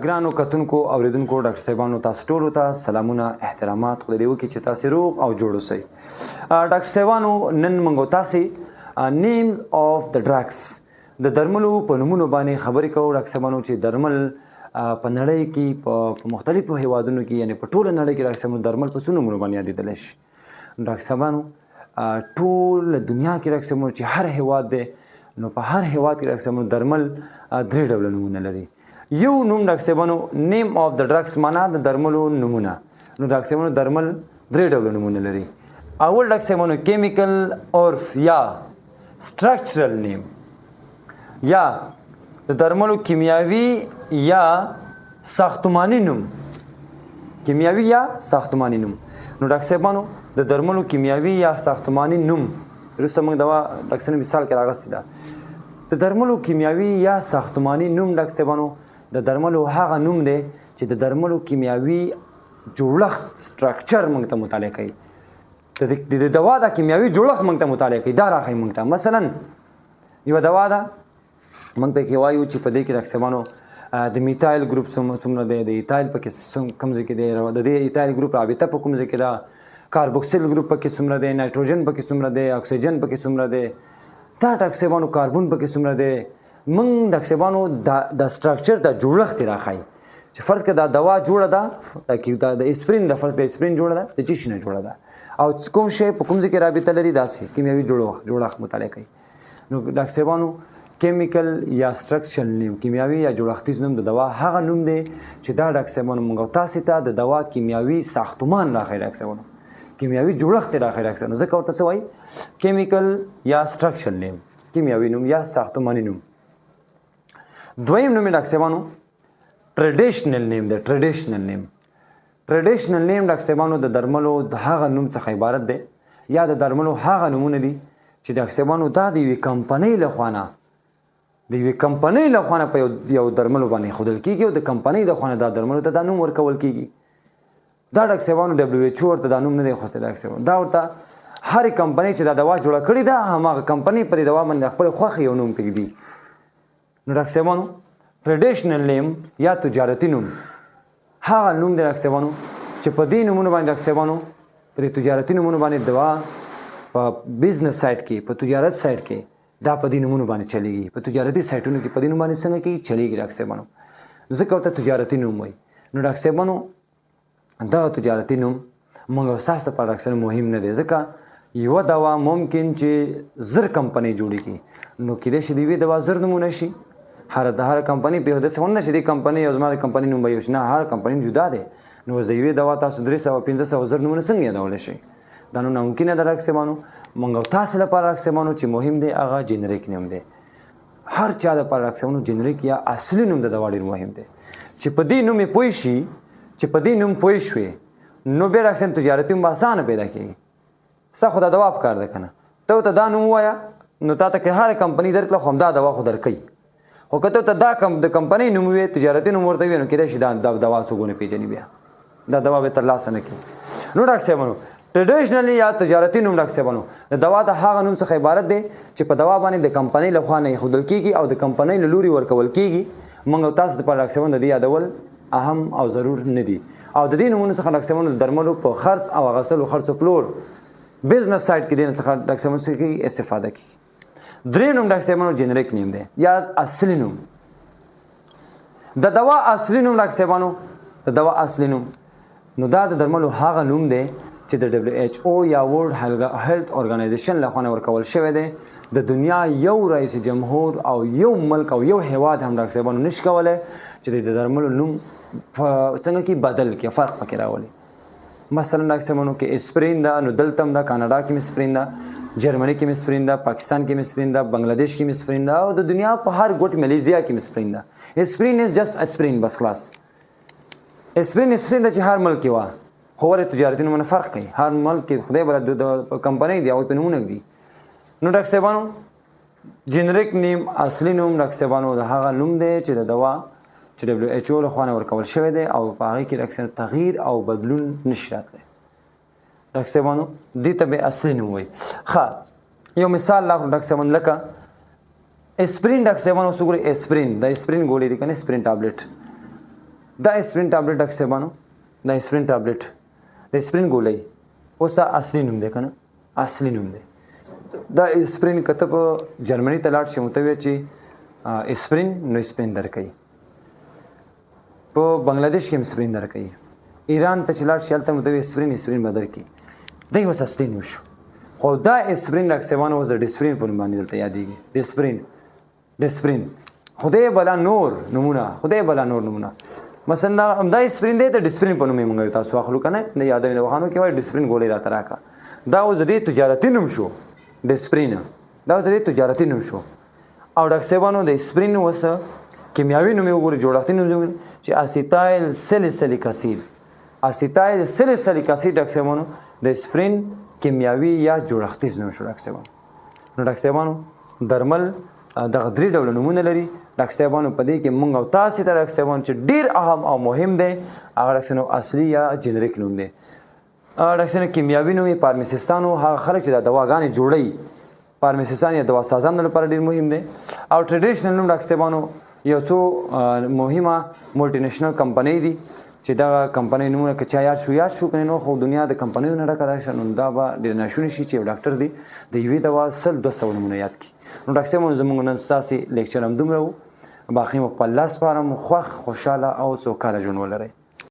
ګرانو کتونکو اوریدونکو ډاکټر صاحبانو تاسو ټولو ته سلامونه احترامات خدای دې وکړي چې تاسو روغ او جوړ اوسئ. ډاکټر صاحبانو نن موږ تاسو نیمز اف د ډرګز د درملو په نومونو باندې خبرې کوو. ډاکټر صاحبانو چې درمل په نړۍ کې په مختلفو هیوادونو کې یعنی په ټوله نړۍ کې ډاکټر صاحبانو درمل په څو نومونو باندې یادېدلی شي. ډاکټر صاحبانو ټول دنیا کې ډاکټر صاحبانو چې هر هیواد دی نو په هر هیواد کې ډاکټر صاحبانو درمل 3 ډوله نومونه لري. یو نوم ډاکټر صاحبانو نیم اف د ډرګز معنا د درملو نومونه. نو ډاکټر صاحبانو درمل 3 ډوله نومونه لري. اول ډاکټر صاحبانو کیمیکل عرف یا سټرکچرل نیم یا د درملو کیمیاوي یا ساختماني نوم. کیمیاوي یا ساختماني نوم. نو ډاکټر صاحبانو د درملو کیمیاوي یا ساختماني نوم وروسته موږ دوا ډاکټر صاحب مثال کې راغستې ده. د درملو کیمیاوي یا ساختماني نوم ډاکټر صاحبانو د درملو هغه نوم دی چې د درملو کیمیاوي جوړښت سټرکچر موږ ته مطالعه کوي. د دوا د کیمیاوي جوړښت موږ ته مطالعه کوي. دا راښیي موږ ته. مثلا یوه دوا ده موږ پکې وایو چې په دې کې ډاکټر صاحبانو د میتایل ګروپ څومره دی، د ایتایل پکې کوم ځای کې دی، د دې ایتایل ګروپ رابطه په کوم ځای کې ده، کاربوکسیل ګروپ پکې څومره دی، نایټروجن پکې څومره دی، اکسیجن پکې څومره دی، دا ډاکټر صاحبانو کاربون پکې څومره دی. موږ ډاکټر صاحبانو د سټرکچر د جوړښت یې راښایي چې فرض کړه دا دوا جوړه ده د اسپرین د فرض کړه اسپرین جوړه ده د څه شي نه جوړه ده او کوم شی په کوم ځای کې رابطه لري داسې کیمیاوي جوړښت مطالعه کوي. نو ډاکټر صاحبانو کیمیکل یا سټرکچرل نیم کیمیاوي یا جوړښتیز نوم د دوا هغه نوم دی چې دا ډاکټر صاحبانو موږ تاسو ته د دوا کیمیاوي ساختمان راښایي. ډاکټر صاحبانو کیمیاوي جوړښت یې راښایي. ډاکټر صاحبانو ځکه ورته څه وایي کیمیکل یا سټرکچرل نیم کیمیاوي نوم یا ساختماني نوم. دویم نوم ډاکټر صاحبانو ټریډیشنل نیم دی. ټریډیشنل نیم ډاکټر صاحبانو د درملو د هغه نوم څخه عبارت دی یا د درملو هغه نومونه دي چې ډاکټر صاحبانو دا د یوې کمپنۍ لخوا نه په یو درملو باندې ښودل کېږي او د کمپنۍ لخوا نه دا درملو ته دا نوم ورکول کېږي. دا ډاکټر صاحبانو WHO ورته دا نوم نه دی اخیستی. ډاکټر صاحبانو دا ورته هرې کمپنۍ چې دا دوا جوړه کړې ده هماغه کمپنۍ په دې دوا باندې خپل خوښې یو نوم پرېږدي. نو ډاکټر صاحبانو ټریډیشنل نیم یا تجارتي نوم هغه نوم دی ډاکټر صاحبانو چې په دې نومونو باندې ډاکټر صاحبانو په دې تجارتي نومونو باندې دوا په بزنس سایټ کې په تجارت سایټ کې دا په دې نومونو باندې چلیږي. په تجارتي سایټونو کې په دې نوم باندې څنګه کې چلیږي ډاکټر صاحبانو ځکه ورته تجارتي نوم وایي. نو ډاکټر صاحبانو دا تجارتي نوم موږ ستاسو لپاره ډاکټر صاحب مهم نه دی ځکه یوه دوا ممکن چې زر کمپنۍ جوړې کړي نو کیدای شي د یوې دوا زر نومونه شي. هر کمپنۍ په یو داسې نه چې دې کمپنۍ او زما د کمپنۍ نوم به یو شي. نه هر کمپنۍ جدا دی. نو اوس د یوې دوا تاسو 300-500 زر نومونه څنګه یادولی شئ؟ دا نو ناممکنه ده ډاکټر صاحبانو. موږ تاسو لپاره ډاکټر صاحبانو چې مهم دی هغه جنریک نوم دی. هر چا لپاره ډاکټر صاحبانو جنریک یا اصلي نوم د دوا ډېر مهم دی چې په دې نوم یې پوه شي چې په دې نوم پوه شوې نو بیا ډاکټر صاحب تجارتي نوم به اسانه پیدا کېږي. ستا خو دا دوا په کار ده که نه ته ورته دا نوم ووایه نو تا ته که هره کمپنۍ درکړه خو همدا دوا خو درکوي. خو که ته ورته دا د کمپنۍ نوم ووایې تجارتي نوم ورته ووایې نو کیدای شي دا دوا څوک ونه پېژني بیا دا دوا به ترلاسه نه کړي. نو ډاکټر صاحبانو ټریډیشنلی یا تجارتي نوم ډاکټر صاحبانو د دوا د هغه نوم څخه عبارت دی چې په دوا باندې د کمپنۍ لخوا نه ایښودل کېږي او د کمپنۍ له لوري ورکول کېږي. موږ تاسو لپاره ډاکټر صاحبانو د دې یادول اهم او ضرور نه دي. او د دې نومونو څخه ډاکټر صاحبانو د درملو په خرڅ او اخیستلو خرڅو پلور بزنس سایټ کې دې څخه ډاکټر صاحبانو څخه استفاده کېږي. دریم نوم ډاکټر صاحبانو جنریک نیم دی یا اصلي نوم. د دوا اصلي نوم ډاکټر صاحبانو د دوا اصلي نوم نو دا د درملو هغه نوم دی چې د WHO یا ورلد هیلث ارګنایزیشن لخوا نه ورکول شوی دی. د دنیا یو رئیس جمهور او یو ملک او یو هیواد هم ډاکټر صاحبانو نشي کولی چې د درملو نوم څنګه کې بدل کړي فرق پکې راولي. مثلا ډاکټر صاحبانو کې اسپرین ده نو دلته هم ده کاناډا کې اسپرین ده، جرمني کې اسپرین ده، پاکستان کې اسپرین ده، بنگلاديش کې اسپرین ده او د دنیا په هر ګوټ ملیزیا کې اسپرین ده. اسپرین از جست اسپرین بس خلاص. اسپرین ده چې هر ملک کې وه خو ولې تجارتي نومونه فرق کوي. هر ملک کې خدای بره د کمپنۍ دی او په نومونه دي. نو ډاکټر صاحبانو جنریک نیم اصلي نوم ډاکټر صاحبانو د هغه نوم دی چې د دوا چې WHO لخوا نه ورکول شوی دی او په هغې کې ډاکټر صاحب تغییر او بدلون نشي راتلی. ډاکټر صاحبانو دې ته به اصلي نوم وایي. ښه یو مثال راکړو ډاکټر صاحبانو لکه اسپرین. ډاکټر صاحبانو اوس وګورئ اسپرین د اسپرین ګولۍ دي که نه اسپرین ټابلیټ دا اسپرین ټابلیټ ډاکټر صاحبانو دا اسپرین ټابلیټ د اسپرین ګولۍ اوس دا اصلي نوم دی که نه اصلي نوم دی دا اسپرین که ته په جرمني ته لاړ شې ورته ووایه چې اسپرین نو اسپرین درکوي په بنګلادیش کې هم اسپرین درکوي ایران ته چې لاړ شي هلته هم ورته وایي اسپرین به درکړي دی اوس اصلي نوم شو خو دا اسپرین ډاکټر صاحبانو اوس د ډسپرین په نوم باندې دلته یادېږي ډسپرین خدای بلا نور نمونه مثلا دا اسپرین دی ته ډسپرین په نوم یې موږ تاسو اخلو که نه یادوي نوښانو کې وایي ډسپرین ګولۍ راته راکړه دا اوس د دې تجارتي نوم شو ډسپرین دا اوس د دې تجارتي نوم شو او ډاکټر صاحبانو د اسپرین اوس کیمیاوي نوم یې وګورئ جوړښتي نوم چې اسیټایل سلیسلیک اسید ډاکټر صاحبانو د اسپرین کیمیاوي یا جوړښتیز نوم شو ډاکټر صاحبانو نو ډاکټر صاحبانو درمل دغه 3 ډوله نومونه لري ډاکټر صاحبانو په دې کې موږ او تاسې ته ډاکټر صاحبانو چې ډېر اهم او مهم دی هغه ډاکټر صاحبانو اصلي یا جنریک نوم دی ډاکټر صاحبانو کیمیاوي نوم یې فارمسیستانو هغه خلک چې دا دواګانې جوړوي فارمسیستان یا دواسازانو لپاره ډېر مهم دی او ټریډیشنل نوم ډاکټر صاحبانو یو څو مهمه مولټي نېشنل کمپنۍ دي چې دغه کمپنۍ نومونه که چا یاد شو که نو خو دنیا د کمپنیو نه ډکه ده نو دا به ډېر ناشوني شي چې یو ډاکټر دی د یوې دوا 100-200 نومونه یاد کړي نو ډاکټر صاحبانو زموږ نن ستاسې لیکچر همدومره و باقي مو په الله سپارم خوښ خوشحاله او سوکاله ژوند ولرئ